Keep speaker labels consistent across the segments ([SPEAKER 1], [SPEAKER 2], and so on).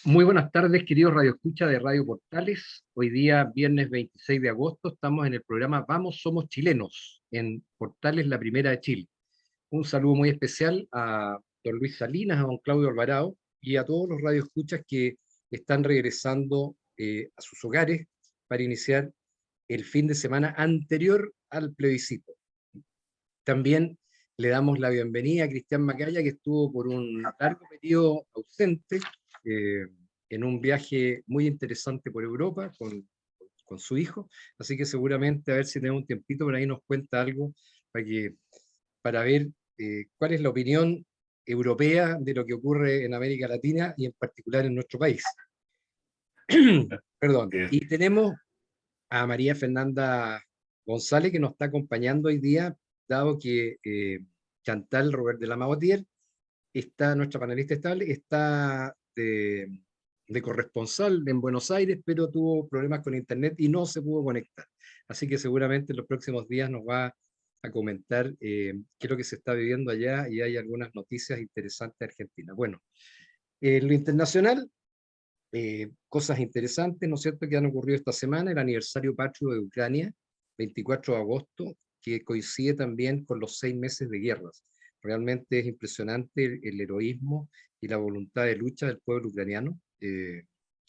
[SPEAKER 1] Muy buenas tardes, queridos Radio Escucha de Radio Portales. Hoy día, viernes 26 de agosto, estamos en el programa Vamos, Somos Chilenos, en Portales La Primera de Chile. Un saludo muy especial a don Luis Salinas, a don Claudio Alvarado y a todos los Radio Escuchas que están regresando a sus hogares para iniciar el fin de semana anterior al plebiscito. También le damos la bienvenida a Cristian Macaya, que estuvo por un largo periodo ausente, eh, en un viaje muy interesante por Europa con su hijo, así que seguramente a ver si tenemos un tiempito por ahí nos cuenta algo para, para ver cuál es la opinión europea de lo que ocurre en América Latina y en particular en nuestro país. Perdón.
[SPEAKER 2] Bien.
[SPEAKER 1] Y tenemos a María Fernanda González, que nos está acompañando hoy día, dado que Chantal Robert de la Mabotier, está, nuestra panelista estable, está de corresponsal en Buenos Aires, pero tuvo problemas con internet y no se pudo conectar. Así que seguramente en los próximos días nos va a comentar qué es lo que se está viviendo allá y hay algunas noticias interesantes de Argentina. Bueno, en lo internacional, cosas interesantes, ¿no es cierto?, que han ocurrido esta semana, el aniversario patrio de Ucrania, 24 de agosto, que coincide también con los 6 meses de guerras. Realmente es impresionante el heroísmo y la voluntad de lucha del pueblo ucraniano, que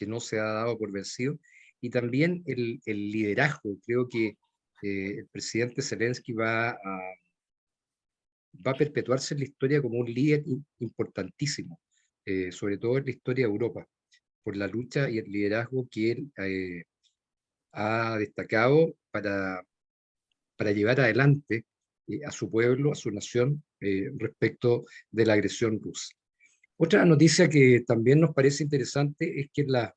[SPEAKER 1] no se ha dado por vencido, y también el liderazgo. Creo que el presidente Zelensky va a perpetuarse en la historia como un líder importantísimo, sobre todo en la historia de Europa, por la lucha y el liderazgo que él ha destacado para llevar adelante a su pueblo, a su nación, respecto de la agresión rusa. Otra noticia que también nos parece interesante es que en las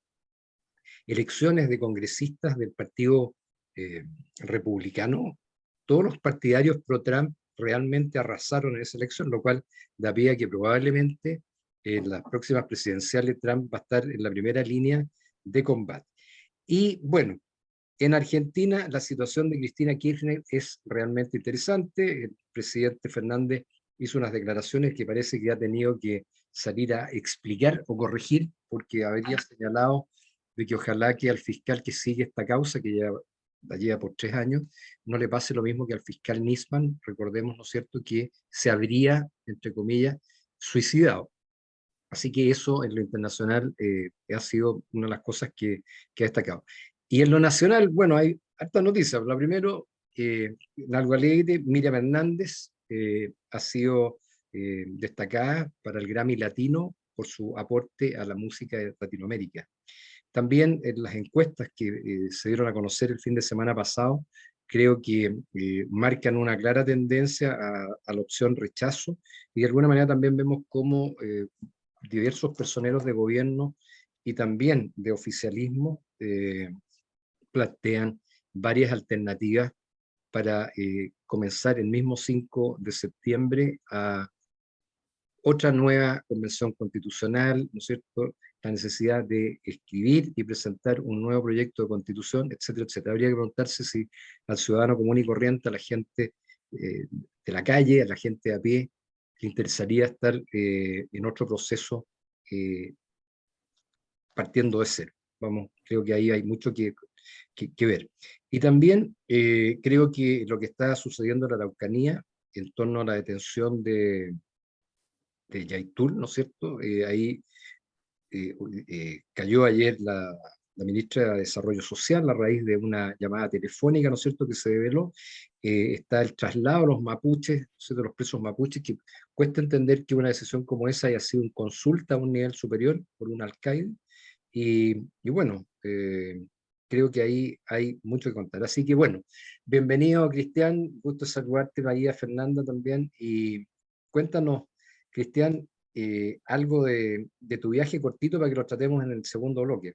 [SPEAKER 1] elecciones de congresistas del Partido Republicano, todos los partidarios pro-Trump realmente arrasaron en esa elección, lo cual da pie a que probablemente en las próximas presidenciales Trump va a estar en la primera línea de combate. Y bueno, en Argentina la situación de Cristina Kirchner es realmente interesante. El presidente Fernández hizo unas declaraciones que parece que ha tenido que salir a explicar o corregir, porque habría señalado de que ojalá que al fiscal que sigue esta causa, que ya la lleva por 3 años, no le pase lo mismo que al fiscal Nisman. Recordemos, ¿no es cierto?, que se habría, entre comillas, suicidado. Así que eso en lo internacional ha sido una de las cosas que ha destacado. Y en lo nacional, bueno, hay hartas noticias. La primero, en algo alegre, Miriam Hernández ha sido destacada para el Grammy Latino por su aporte a la música de Latinoamérica. También en las encuestas que se dieron a conocer el fin de semana pasado, creo que marcan una clara tendencia a la opción rechazo, y de alguna manera también vemos cómo diversos personeros de gobierno y también de oficialismo plantean varias alternativas para comenzar el mismo 5 de septiembre a otra nueva convención constitucional, ¿no es cierto?, la necesidad de escribir y presentar un nuevo proyecto de constitución, etcétera, etcétera. Habría que preguntarse si al ciudadano común y corriente, a la gente de la calle, a la gente de a pie, le interesaría estar en otro proceso eh, partiendo de cero. Vamos, creo que ahí hay mucho que ver. Y también creo que lo que está sucediendo en la Araucanía en torno a la detención de Yaitul, ¿no es cierto? Ahí eh, cayó ayer la ministra de Desarrollo Social a raíz de una llamada telefónica, ¿no es cierto?, que se develó. Está el traslado de los mapuches, ¿no es cierto?, de los presos mapuches, que cuesta entender que una decisión como esa haya sido en consulta a un nivel superior por un alcaide. Y bueno, creo que ahí hay mucho que contar. Así que bueno, bienvenido Cristian, gusto saludarte, María Fernanda también, y cuéntanos, Cristian, algo de tu viaje cortito para que lo tratemos en el segundo bloque.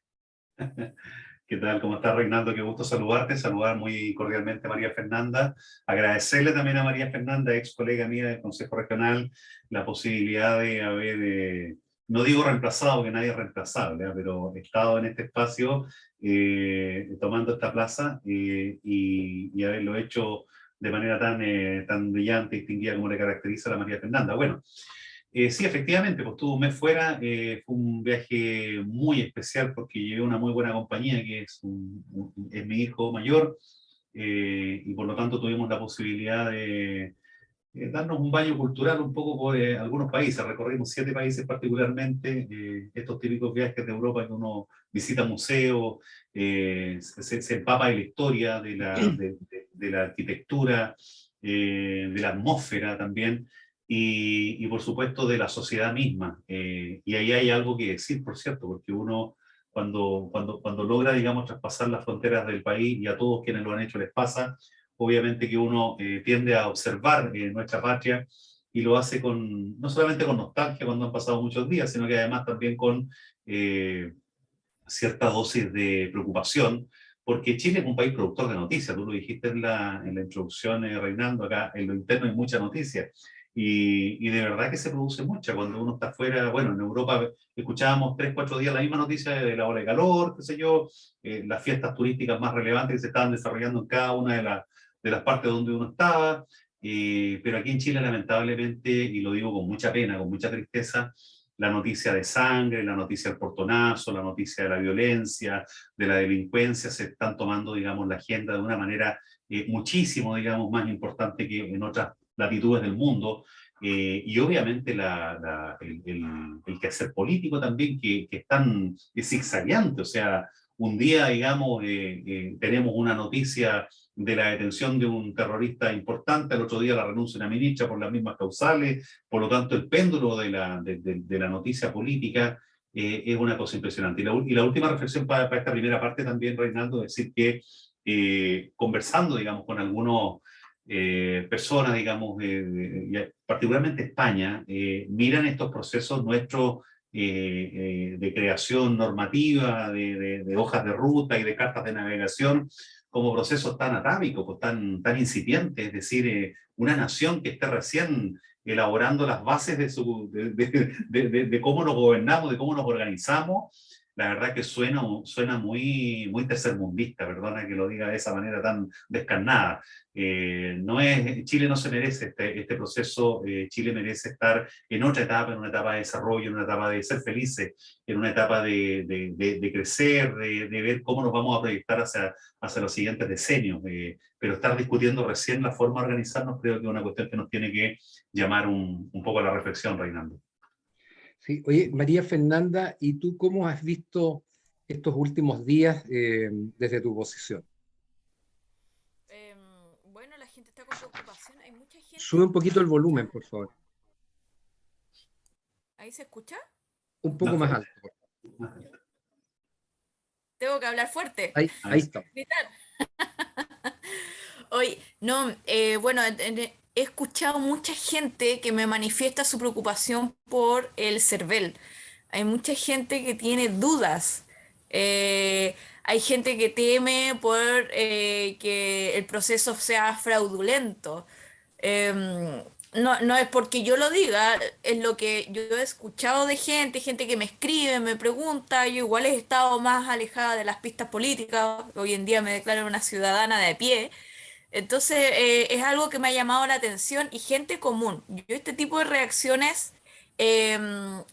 [SPEAKER 2] ¿Qué tal? ¿Cómo estás, Reinaldo? Qué gusto saludarte, saludar muy cordialmente a María Fernanda, agradecerle también a María Fernanda, ex colega mía del Consejo Regional, la posibilidad de haber, no digo reemplazado porque nadie es reemplazable, pero he estado en este espacio tomando esta plaza y haberlo hecho de manera tan brillante y distinguida como le caracteriza a la María Fernanda. Bueno, Sí, efectivamente, pues estuve un mes fuera, fue un viaje muy especial porque llevé una muy buena compañía que es mi hijo mayor, y por lo tanto tuvimos la posibilidad de darnos un baño cultural un poco por algunos países. Recorrimos 7 países particularmente, estos típicos viajes de Europa que uno visita museos, se empapa de la historia, de la arquitectura, de la atmósfera también, y por supuesto de la sociedad misma. Y ahí hay algo que decir, por cierto, porque uno cuando logra, digamos, traspasar las fronteras del país, y a todos quienes lo han hecho les pasa, obviamente que uno tiende a observar nuestra patria, y lo hace no solamente con nostalgia cuando han pasado muchos días, sino que además también con eh, cierta dosis de preocupación, porque Chile es un país productor de noticias. Tú lo dijiste en la introducción, Reinaldo, acá en lo interno hay mucha noticia. Y de verdad que se produce mucha cuando uno está afuera. Bueno, en Europa escuchábamos 3, 4 días la misma noticia de la ola de calor, qué sé yo, las fiestas turísticas más relevantes que se estaban desarrollando en cada una de las partes donde uno estaba. Pero aquí en Chile, lamentablemente, y lo digo con mucha pena, con mucha tristeza, la noticia de sangre, la noticia del portonazo, la noticia de la violencia, de la delincuencia, se están tomando, digamos, la agenda de una manera muchísimo, digamos, más importante que en otras latitudes del mundo. Y obviamente el quehacer político también, que es tan zigzagueante. O sea, un día, digamos, tenemos una noticia de la detención de un terrorista importante, al otro día la renuncia de una ministra por las mismas causales. Por lo tanto, el péndulo de la noticia política es una cosa impresionante. Y la última reflexión para esta primera parte también, Reinaldo, es decir que conversando, digamos, con algunos personas, digamos, particularmente España, miran estos procesos nuestros de creación normativa, de hojas de ruta y de cartas de navegación, como procesos tan atávicos, pues tan incipientes. Es decir, una nación que esté recién elaborando las bases de cómo nos gobernamos, de cómo nos organizamos. La verdad que suena muy tercermundista, perdona que lo diga de esa manera tan descarnada. Chile no se merece este proceso. Chile merece estar en otra etapa, en una etapa de desarrollo, en una etapa de ser felices, en una etapa de crecer, de ver cómo nos vamos a proyectar hacia los siguientes decenios. Pero estar discutiendo recién la forma de organizarnos creo que es una cuestión que nos tiene que llamar un poco a la reflexión, Reinaldo.
[SPEAKER 1] Sí, oye, María Fernanda, ¿y tú cómo has visto estos últimos días desde tu posición?
[SPEAKER 3] Em, bueno, la gente está con preocupación. Hay mucha
[SPEAKER 1] Sube
[SPEAKER 3] gente.
[SPEAKER 1] un poquito el volumen, por favor.
[SPEAKER 3] ¿Ahí se escucha?
[SPEAKER 1] Un poco
[SPEAKER 2] Más
[SPEAKER 1] más
[SPEAKER 2] fuerte.
[SPEAKER 1] alto.
[SPEAKER 3] Tengo que hablar fuerte.
[SPEAKER 1] Ahí está.
[SPEAKER 3] Gritar. Hoy, no, bueno, he escuchado mucha gente que me manifiesta su preocupación por el CERVEL. Hay mucha gente que tiene dudas. Hay gente que teme por que el proceso sea fraudulento. No es porque yo lo diga, es lo que yo he escuchado de gente, gente que me escribe, me pregunta. Yo igual he estado más alejada de las pistas políticas. Hoy en día me declaro una ciudadana de a pie. Entonces, es algo que me ha llamado la atención y gente común. Yo este tipo de reacciones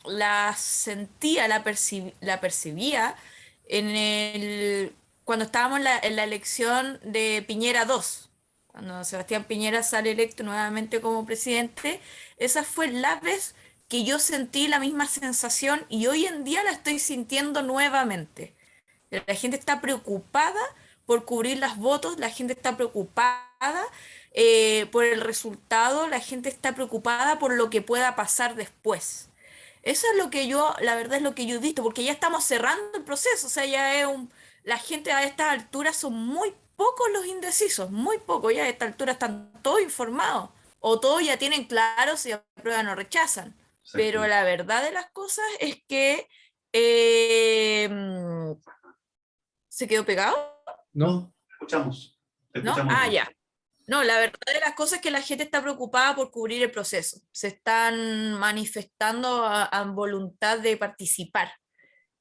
[SPEAKER 3] las sentía, la percibía cuando estábamos en la elección de Piñera 2, cuando Sebastián Piñera sale electo nuevamente como presidente. Esa fue la vez que yo sentí la misma sensación y hoy en día la estoy sintiendo nuevamente. La gente está preocupada por cubrir las votos, la gente está preocupada por el resultado, la gente está preocupada por lo que pueda pasar después. Eso es lo que yo, la verdad es lo que yo he visto, porque ya estamos cerrando el proceso. O sea, la gente a estas alturas son muy pocos los indecisos, muy pocos. Ya a esta altura están todos informados, o todos ya tienen claro si aprueban o rechazan. Pero
[SPEAKER 2] Exacto.
[SPEAKER 3] la verdad de las cosas es que eh, ¿se quedó pegado?
[SPEAKER 1] ¿No?
[SPEAKER 2] No, te
[SPEAKER 3] ¿No?
[SPEAKER 2] escuchamos
[SPEAKER 3] Ah,
[SPEAKER 2] bien.
[SPEAKER 3] ya. No, la verdad de las cosas es que la gente está preocupada por cubrir el proceso. Se están manifestando a voluntad de participar.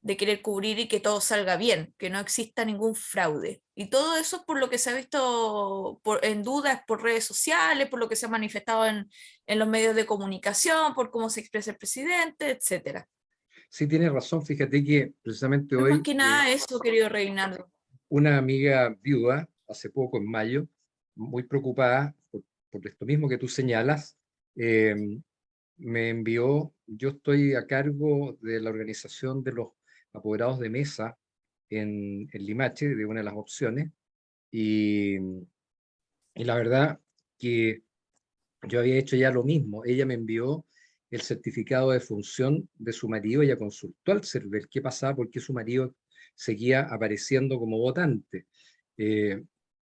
[SPEAKER 3] de querer cubrir y que todo salga bien, que no exista ningún fraude. Y todo eso es por lo que se ha visto en dudas por redes sociales, por lo que se ha manifestado en los medios de comunicación, por cómo se expresa el presidente, etcétera.
[SPEAKER 1] Sí, tienes razón, fíjate que precisamente
[SPEAKER 3] Es más
[SPEAKER 1] hoy
[SPEAKER 3] que nada eso, querido Reinaldo.
[SPEAKER 1] una amiga viuda, hace poco, en mayo, muy preocupada por esto mismo que tú señalas, eh, me envió, yo estoy a cargo de la organización de los apoderados de mesa en Limache, de una de las opciones, y, y la verdad que yo había hecho ya lo mismo. Ella me envió el certificado de función de su marido, ella consultó al CERVEL qué pasaba, por qué su marido seguía apareciendo como votante. Eh,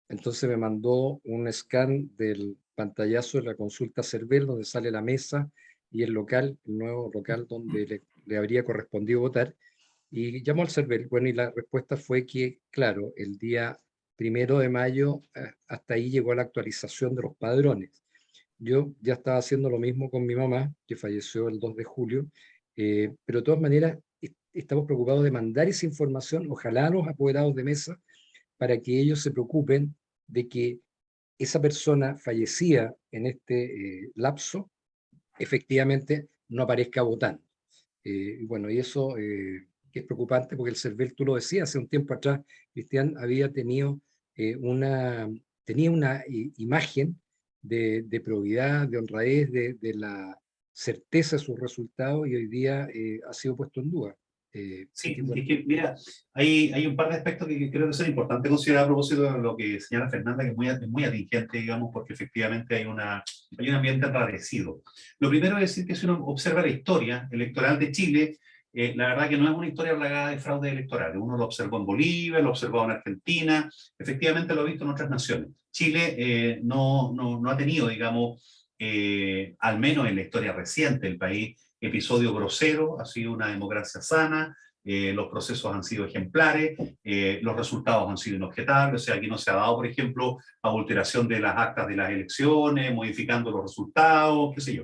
[SPEAKER 1] entonces me mandó un scan del pantallazo de la consulta CERVEL, donde sale la mesa y el local, el nuevo local donde le habría correspondido votar, y llamó al CERVEL. Bueno, y la respuesta fue que, claro, el día 1 de mayo, hasta ahí llegó la actualización de los padrones. Yo ya estaba haciendo lo mismo con mi mamá, que falleció el 2 de julio, pero de todas maneras estamos preocupados de mandar esa información, ojalá a los apoderados de mesa, para que ellos se preocupen de que esa persona fallecida en este lapso efectivamente no aparezca votando. Y bueno, y eso que es preocupante porque el CERVEL, tú lo decías, hace un tiempo atrás, Cristian había tenido tenía una imagen de probidad, de honradez, de la certeza de sus resultados, y hoy día ha sido puesto en duda. Así
[SPEAKER 2] Sí,
[SPEAKER 1] que bueno,
[SPEAKER 2] es que, mira, hay un par de aspectos que creo que son importantes considerar a propósito de lo que señala Fernanda, que es muy atingente, digamos, porque efectivamente hay un ambiente enrarecido. Lo primero es decir que si uno observa la historia electoral de Chile, la verdad que no es una historia plagada de fraude electoral. Uno lo observó en Bolivia, lo observó en Argentina, efectivamente lo ha visto en otras naciones. Chile no ha tenido, digamos, al menos en la historia reciente del país, episodio grosero, ha sido una democracia sana, los procesos han sido ejemplares, los resultados han sido inobjetables, o sea, aquí no se ha dado, por ejemplo, adulteración de las actas de las elecciones, modificando los resultados, qué sé yo.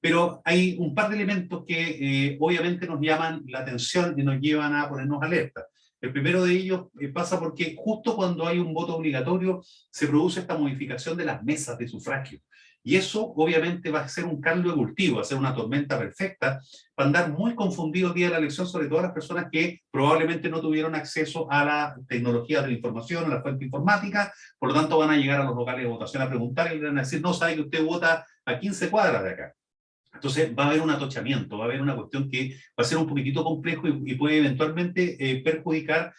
[SPEAKER 2] Pero hay un par de elementos que obviamente nos llaman la atención y nos llevan a ponernos alerta. El primero de ellos pasa porque justo cuando hay un voto obligatorio se produce esta modificación de las mesas de sufragio. Y eso obviamente va a ser un caldo de cultivo, va a ser una tormenta perfecta para andar muy confundido el día de la elección, sobre todo las personas que probablemente no tuvieron acceso a la tecnología de la información, a la fuente informática, por lo tanto van a llegar a los locales de votación a preguntar y le van a decir, no, sabe que usted vota a 15 cuadras de acá. Entonces va a haber un atochamiento, va a haber una cuestión que va a ser un poquitito complejo y puede eventualmente perjudicar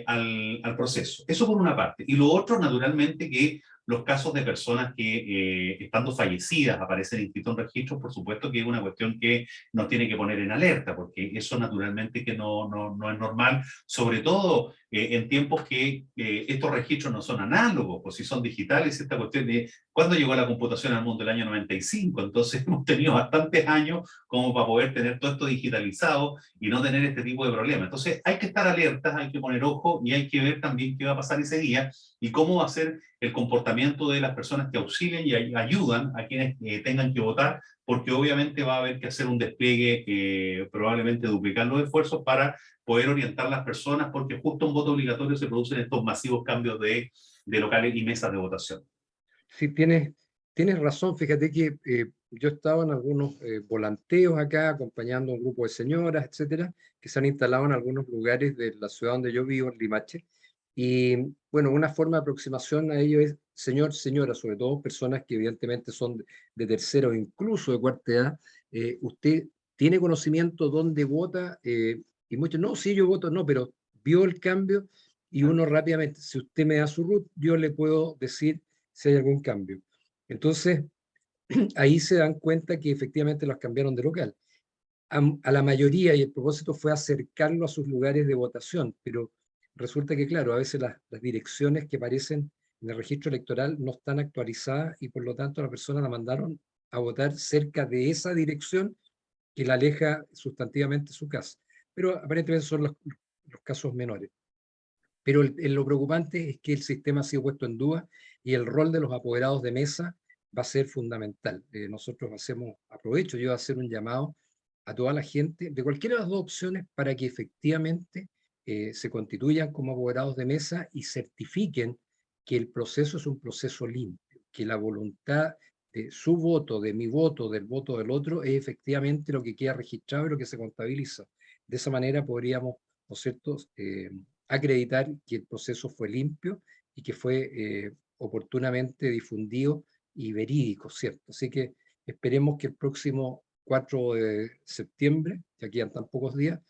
[SPEAKER 2] al proceso. Eso por una parte. Y lo otro, naturalmente, que los casos de personas que estando fallecidas aparecen inscritos en registros, por supuesto que es una cuestión que nos tiene que poner en alerta, porque eso naturalmente que no es normal, sobre todo en tiempos que estos registros no son análogos, pues si son digitales, esta cuestión de ¿cuándo llegó la computación al mundo? El año 95, entonces hemos tenido bastantes años como para poder tener todo esto digitalizado y no tener este tipo de problemas. Entonces hay que estar alertas, hay que poner ojo y hay que ver también qué va a pasar ese día y cómo va a ser el comportamiento de las personas que auxilien y ayudan a quienes tengan que votar, porque obviamente va a haber que hacer un despliegue, probablemente duplicar los esfuerzos para poder orientar a las personas, porque justo en voto obligatorio se producen estos masivos cambios de locales y mesas de votación.
[SPEAKER 1] sí, tienes razón. Fíjate que yo estaba en algunos volanteos acá, acompañando a un grupo de señoras, etcétera, que se han instalado en algunos lugares de la ciudad donde yo vivo, en Limache. Y bueno, una forma de aproximación a ello es señor, señora, sobre todo personas que evidentemente son de tercera o incluso de cuarta edad. ¿Usted tiene conocimiento dónde vota? Y muchos, no, sí, yo voto, no, pero vio el cambio, y uno rápidamente, si usted me da su root, yo le puedo decir si hay algún cambio. Entonces, ahí se dan cuenta que efectivamente los cambiaron de local. A la mayoría, y el propósito fue acercarlo a sus lugares de votación, pero resulta que, claro, a veces las direcciones que aparecen en el registro electoral no están actualizadas, y por lo tanto la persona la mandaron a votar cerca de esa dirección que la aleja sustantivamente de su casa. Pero aparentemente son los casos menores. Pero lo preocupante es que el sistema ha sido puesto en duda, y el rol de los apoderados de mesa va a ser fundamental. Nosotros aprovecho yo a hacer un llamado a toda la gente de cualquiera de las dos opciones para que efectivamente se constituyan como apoderados de mesa y certifiquen que el proceso es un proceso limpio, que la voluntad de su voto, de mi voto, del voto del otro, es efectivamente lo que queda registrado y lo que se contabiliza. De esa manera podríamos, ¿no es cierto?, acreditar que el proceso fue limpio y que fue oportunamente difundido y verídico, ¿cierto? Así que esperemos que el próximo 4 de septiembre, que quedan tan pocos días,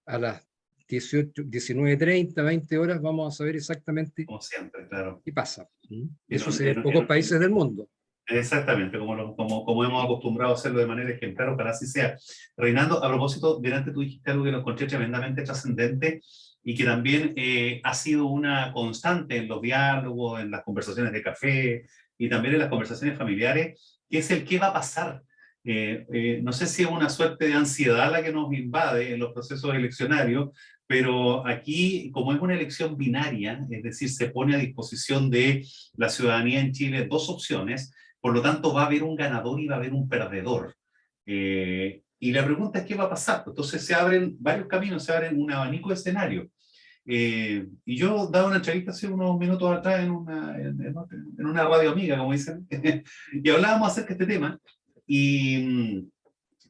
[SPEAKER 1] a las 19:30, 20 horas, vamos a saber exactamente
[SPEAKER 2] Como siempre, claro.
[SPEAKER 1] qué pasa.
[SPEAKER 2] En
[SPEAKER 1] Eso
[SPEAKER 2] un-
[SPEAKER 1] se ve en
[SPEAKER 2] en-
[SPEAKER 1] pocos
[SPEAKER 2] en-
[SPEAKER 1] países del mundo.
[SPEAKER 2] Exactamente, como hemos acostumbrado a hacerlo de manera ejemplar, ojalá así sea. Reinaldo, a propósito, delante tú dijiste algo que lo encontré tremendamente trascendente y que también ha sido una constante en los diálogos, en las conversaciones de café y también en las conversaciones familiares, que es el qué va a pasar. No sé si es una suerte de ansiedad la que nos invade en los procesos eleccionarios, pero aquí, como es una elección binaria, es decir, se pone a disposición de la ciudadanía en Chile dos opciones. Por lo tanto, va a haber un ganador y va a haber un perdedor. Y la pregunta es qué va a pasar. Entonces se abren varios caminos, se abren un abanico de escenarios. Y yo daba una entrevista hace unos minutos atrás en una radio amiga, como dicen, y hablábamos acerca de este tema. Y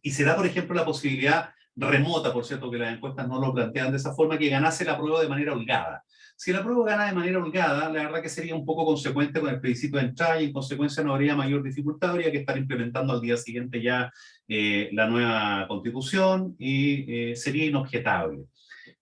[SPEAKER 2] se da, por ejemplo, la posibilidad remota, por cierto, que las encuestas no lo plantean de esa forma, que ganase la prueba de manera holgada. Si la prueba gana de manera holgada, la verdad que sería un poco consecuente con el plebiscito de entrada y en consecuencia no habría mayor dificultad, habría que estar implementando al día siguiente ya la nueva constitución y sería inobjetable.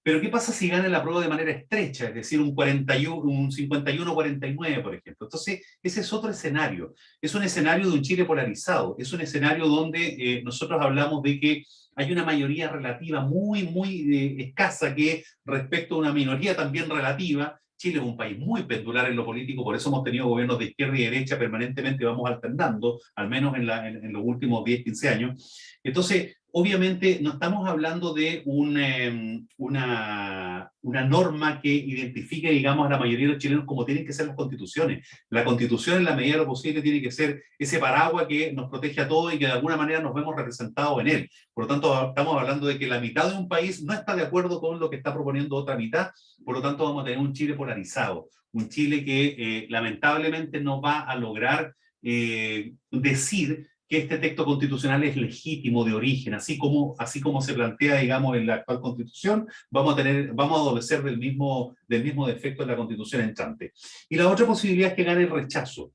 [SPEAKER 2] Pero ¿qué pasa si gana la prueba de manera estrecha? Es decir, un 41, un 51-49, por ejemplo. Entonces, ese es otro escenario. Es un escenario de un Chile polarizado. Es un escenario donde nosotros hablamos de que hay una mayoría relativa muy escasa que respecto a una minoría también relativa. Chile es un país muy pendular en lo político, por eso hemos tenido gobiernos de izquierda y derecha permanentemente, vamos alternando, al menos en los últimos 10, 15 años. Entonces, obviamente no estamos hablando de una norma que identifique, digamos, a la mayoría de los chilenos como tienen que ser las constituciones. La constitución, en la medida de lo posible, tiene que ser ese paraguas que nos protege a todos y que de alguna manera nos vemos representados en él. Por lo tanto, estamos hablando de que la mitad de un país no está de acuerdo con lo que está proponiendo otra mitad, por lo tanto vamos a tener un Chile polarizado, un Chile que lamentablemente no va a lograr decir que este texto constitucional es legítimo de origen, así como se plantea, digamos, en la actual constitución, vamos a adolecer del mismo defecto en la constitución entrante. Y la otra posibilidad es que gane el rechazo.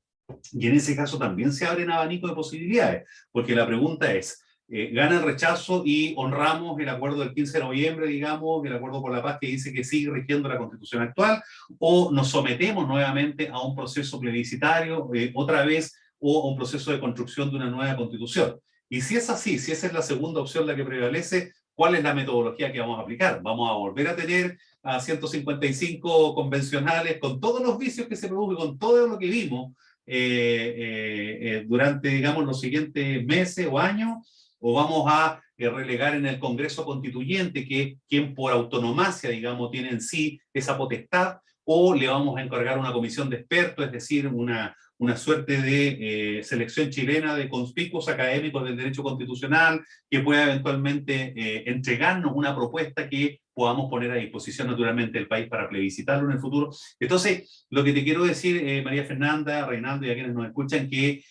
[SPEAKER 2] Y en ese caso también se abren abanico de posibilidades, porque la pregunta es, ¿gana el rechazo y honramos el acuerdo del 15 de noviembre, digamos, el acuerdo por la paz que dice que sigue rigiendo la constitución actual, o nos sometemos nuevamente a un proceso plebiscitario, otra vez, o a un proceso de construcción de una nueva constitución? Y si es así, si esa es la segunda opción la que prevalece, ¿cuál es la metodología que vamos a aplicar? ¿Vamos a volver a tener a 155 convencionales con todos los vicios que se producen, con todo lo que vimos durante, digamos, los siguientes meses o años? ¿O vamos a relegar en el Congreso Constituyente, que quien por autonomacia, digamos, tiene en sí esa potestad? ¿O le vamos a encargar una comisión de expertos, es decir, una suerte de selección chilena de conspicuos académicos del derecho constitucional que pueda eventualmente entregarnos una propuesta que podamos poner a disposición naturalmente del país para plebiscitarlo en el futuro? Entonces, lo que te quiero decir, María Fernanda, Reinaldo y a quienes nos escuchan, que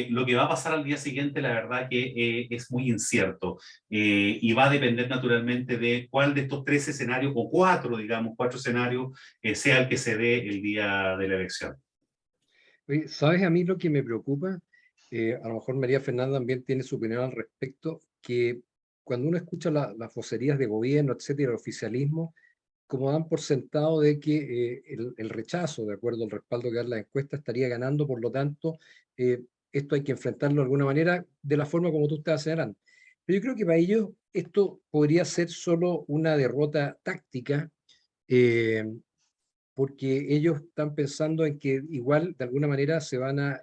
[SPEAKER 2] lo que va a pasar al día siguiente, la verdad que es muy incierto y va a depender naturalmente de cuál de estos tres escenarios, o cuatro, digamos, cuatro escenarios, sea el que se dé el día de la elección.
[SPEAKER 1] Oye, ¿sabes a mí lo que me preocupa? A lo mejor María Fernanda también tiene su opinión al respecto, que cuando uno escucha las vocerías de gobierno, etcétera, el oficialismo, como dan por sentado de que el rechazo, de acuerdo al respaldo que da la encuesta, estaría ganando, por lo tanto, esto hay que enfrentarlo de alguna manera, de la forma como tú estabas señalando. Pero yo creo que para ellos esto podría ser solo una derrota táctica, eh, porque ellos están pensando en que igual, de alguna manera, van a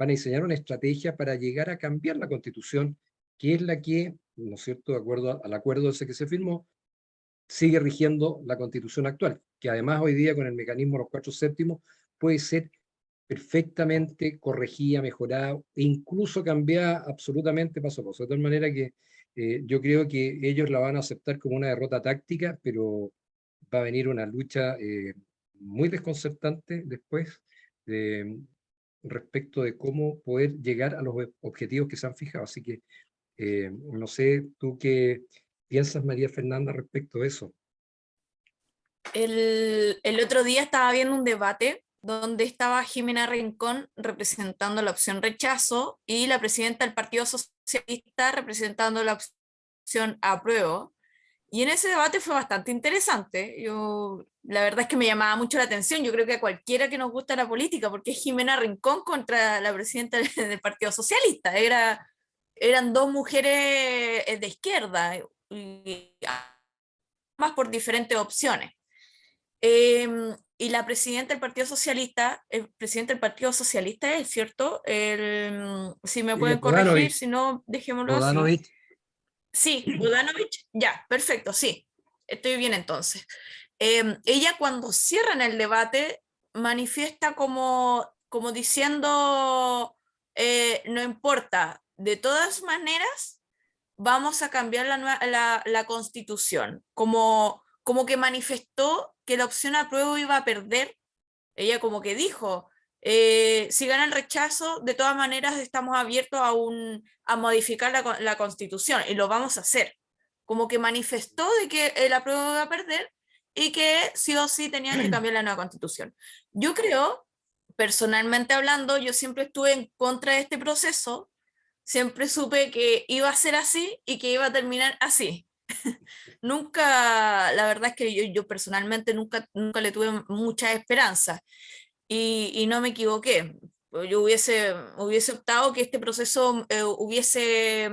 [SPEAKER 1] diseñar una estrategia para llegar a cambiar la Constitución, que es la que, ¿no es cierto?, de acuerdo al acuerdo ese que se firmó, sigue rigiendo la Constitución actual, que además hoy día con el mecanismo de los 4/7 puede ser perfectamente corregida, mejorada, e incluso cambiada absolutamente paso a paso. De tal manera que yo creo que ellos la van a aceptar como una derrota táctica, pero va a venir una lucha muy desconcertante después respecto de cómo poder llegar a los objetivos que se han fijado. Así que no sé, ¿tú qué piensas, María Fernanda, respecto de eso?
[SPEAKER 3] El otro día estaba viendo un debate donde estaba Jimena Rincón representando la opción rechazo y la presidenta del Partido Socialista representando la opción apruebo. Y en ese debate fue bastante interesante. La verdad es que me llamaba mucho la atención. Yo creo que a cualquiera que nos gusta la política, porque es Jimena Rincón contra la presidenta del Partido Socialista. Eran dos mujeres de izquierda, y más por diferentes opciones. Y la presidenta del Partido Socialista, el presidente del Partido Socialista es, ¿cierto? Si me pueden corregir,
[SPEAKER 1] Bodanovich,
[SPEAKER 3] si no, dejémoslo así.
[SPEAKER 1] Bodanovich,
[SPEAKER 3] Sí, Bodanovich, ya, perfecto, sí, estoy bien entonces. Ella cuando cierran el debate manifiesta como diciendo, no importa, de todas maneras vamos a cambiar la constitución, como que manifestó que la opción apruebo iba a perder. Ella como que dijo, si gana el rechazo, de todas maneras estamos abiertos a modificar la constitución y lo vamos a hacer. Como que manifestó de que el apruebo iba a perder y que sí o sí tenían que cambiar la nueva constitución. Yo creo, personalmente hablando, yo siempre estuve en contra de este proceso, siempre supe que iba a ser así y que iba a terminar así. Nunca, la verdad es que yo personalmente nunca le tuve mucha esperanza y no me equivoqué. Yo hubiese optado que este proceso me hubiese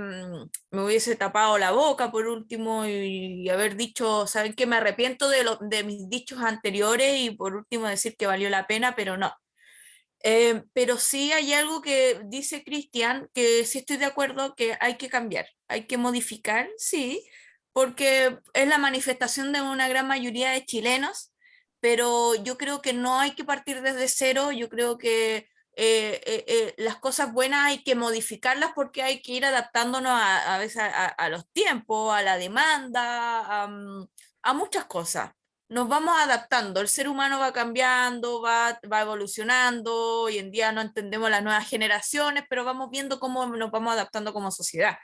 [SPEAKER 3] tapado la boca por último y haber dicho, ¿saben qué? Me arrepiento de mis dichos anteriores y por último decir que valió la pena, pero no. Pero sí hay algo que dice Cristian, que sí estoy de acuerdo que hay que cambiar, hay que modificar, sí, porque es la manifestación de una gran mayoría de chilenos, pero yo creo que no hay que partir desde cero, yo creo que las cosas buenas hay que modificarlas porque hay que ir adaptándonos a veces a los tiempos, a la demanda, a muchas cosas. Nos vamos adaptando, el ser humano va cambiando, va evolucionando, hoy en día no entendemos las nuevas generaciones, pero vamos viendo cómo nos vamos adaptando como sociedad.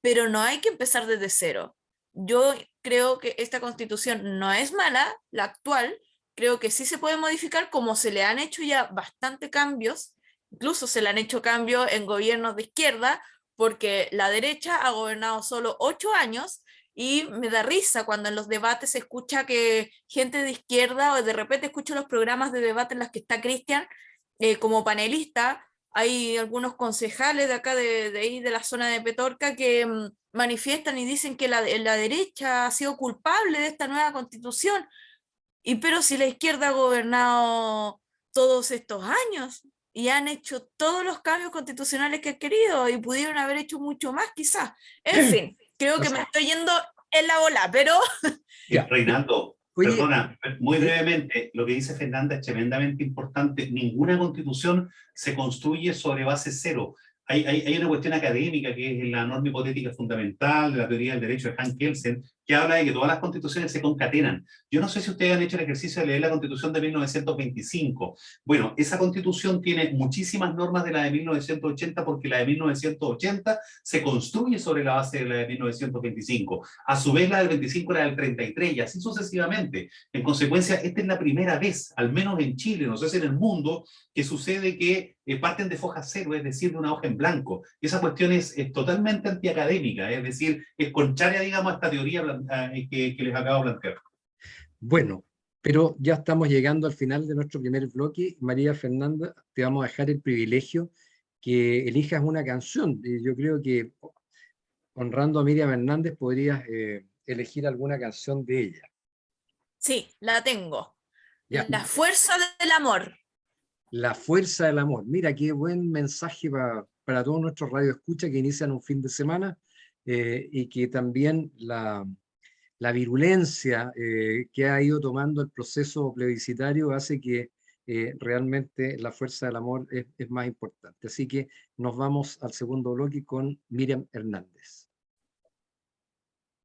[SPEAKER 3] Pero no hay que empezar desde cero. Yo creo que esta constitución no es mala, la actual, creo que sí se puede modificar como se le han hecho ya bastante cambios, incluso se le han hecho cambios en gobiernos de izquierda, porque la derecha ha gobernado solo 8 años y me da risa cuando en los debates se escucha que gente de izquierda, o de repente escucho los programas de debate en los que está Cristian como panelista. Hay algunos concejales de acá, ahí de la zona de Petorca, que manifiestan y dicen que la derecha ha sido culpable de esta nueva constitución. Pero si la izquierda ha gobernado todos estos años y han hecho todos los cambios constitucionales que han querido y pudieron haber hecho mucho más quizás. En fin, creo que me estoy yendo en la bola, pero...
[SPEAKER 1] Ya.
[SPEAKER 2] Reinaldo,
[SPEAKER 1] Oye,
[SPEAKER 2] perdona, muy brevemente, lo que dice Fernanda es tremendamente importante. Ninguna constitución se construye sobre base cero. Hay una cuestión académica que es la norma hipotética fundamental de la teoría del derecho de Hans Kelsen, que habla de que todas las constituciones se concatenan. Yo no sé si ustedes han hecho el ejercicio de leer la Constitución de 1925. Bueno, esa Constitución tiene muchísimas normas de la de 1980 porque la de 1980 se construye sobre la base de la de 1925. A su vez, la del 25 era del 33 y así sucesivamente. En consecuencia, esta es la primera vez, al menos en Chile, no sé si en el mundo, que sucede que parten de foja cero, es decir, de una hoja en blanco. Y esa cuestión es totalmente antiacadémica, es decir, es contraria, digamos, a esta teoría que les acabo de plantear.
[SPEAKER 1] bueno, pero ya estamos llegando al final de nuestro primer bloque. María Fernanda, te vamos a dejar el privilegio que elijas una canción. Yo creo que honrando a Miriam Hernández podrías elegir alguna canción de ella.
[SPEAKER 3] Sí, la tengo.
[SPEAKER 1] Ya.
[SPEAKER 3] La fuerza del amor.
[SPEAKER 1] La fuerza del amor. Mira, qué buen mensaje para todos nuestros radioescuchas que inician un fin de semana y que también la virulencia que ha ido tomando el proceso plebiscitario hace que realmente la fuerza del amor es más importante. Así que nos vamos al segundo bloque con Miriam Hernández.